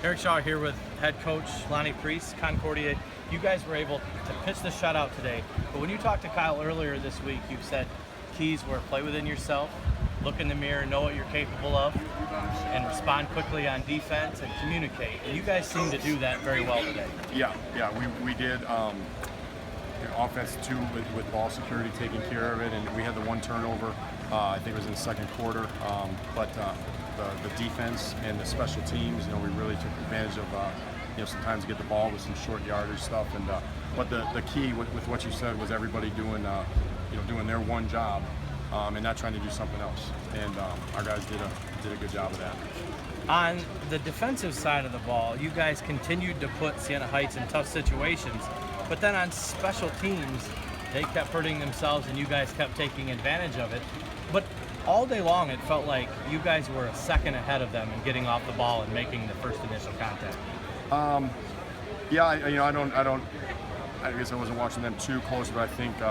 Eric Shaw here with head coach Lonnie Pries, Concordia. You guys were able to pitch the shutout today, but when you talked to Kyle earlier this week, you said keys were play within yourself, look in the mirror, know what you're capable of, and respond quickly on defense and communicate. And you guys seem to do that very well today. Yeah, we did. Offense too, with ball security taking care of it, and we had the one turnover. I think it was in the second quarter, but the defense and the special teams, we really took advantage of, sometimes to get the ball with some short yardage stuff. And but the key with what you said was everybody doing, doing their one job, and not trying to do something else. And our guys did a good job of that. On the defensive side of the ball, you guys continued to put Siena Heights in tough situations, but then on special teams, they kept hurting themselves and you guys kept taking advantage of it. But all day long, it felt like you guys were a second ahead of them in getting off the ball and making the first initial contact. I guess I wasn't watching them too close, but I think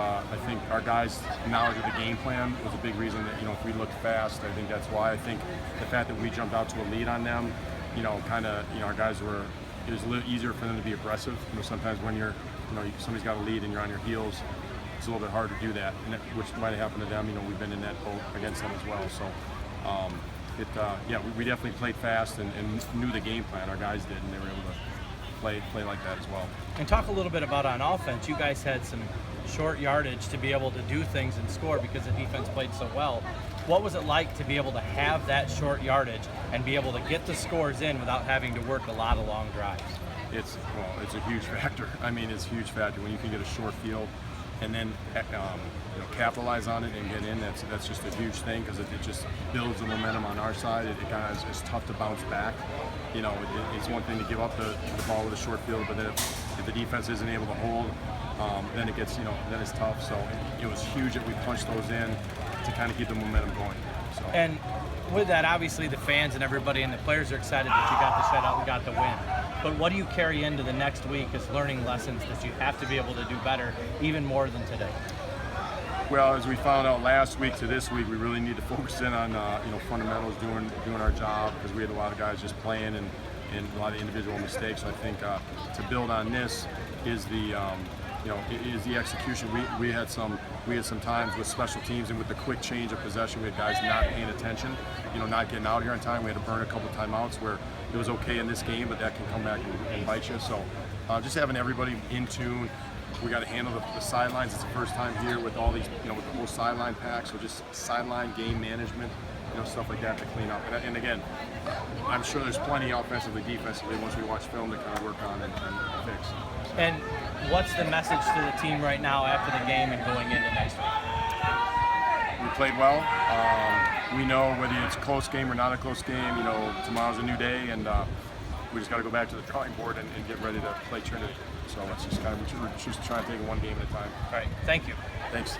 our guys' knowledge of the game plan was a big reason that if we looked fast, I think that's why. I think the fact that we jumped out to a lead on them, our guys were. It was a little easier for them to be aggressive. Sometimes when somebody's got a lead and you're on your heels, it's a little bit hard to do that, and which might have happened to them. We've been in that boat against them as well. So, we definitely played fast and knew the game plan. Our guys did, and they were able to play like that as well. And talk a little bit about on offense. You guys had some short yardage to be able to do things and score because the defense played so well. What was it like to be able to have that short yardage and be able to get the scores in without having to work a lot of long drives? It's a huge factor. It's a huge factor when you can get a short field and then capitalize on it and get in. That's just a huge thing because it just builds the momentum on our side. It kind of is tough to bounce back. It's one thing to give up the ball with a short field, but then if the defense isn't able to hold, then it gets then it's tough. So it was huge that we punched those in to kind of keep the momentum going. So. And with that, obviously the fans and everybody and the players are excited that you got the shutout and got the win. But what do you carry into the next week as learning lessons that you have to be able to do better, even more than today? Well, as we found out last week to this week, we really need to focus in on fundamentals, doing our job, because we had a lot of guys just playing and a lot of individual mistakes. So I think to build on this is the is the execution. We had some times with special teams and with the quick change of possession, we had guys not paying attention, not getting out here on time. We had to burn a couple timeouts where it was okay in this game, but that can come back and bite you. So just having everybody in tune. We got to handle the sidelines. It's the first time here with all these, with the whole sideline packs. So just sideline game management, stuff like that to clean up. And again, I'm sure there's plenty offensively, defensively once we watch film to kind of work on and fix. And what's the message to the team right now after the game and going into next week? We played well. We know whether it's a close game or not a close game. Tomorrow's a new day, and we just got to go back to the drawing board and get ready to play Trinity. So it's just we're just trying to take it one game at a time. All right, thank you. Thanks.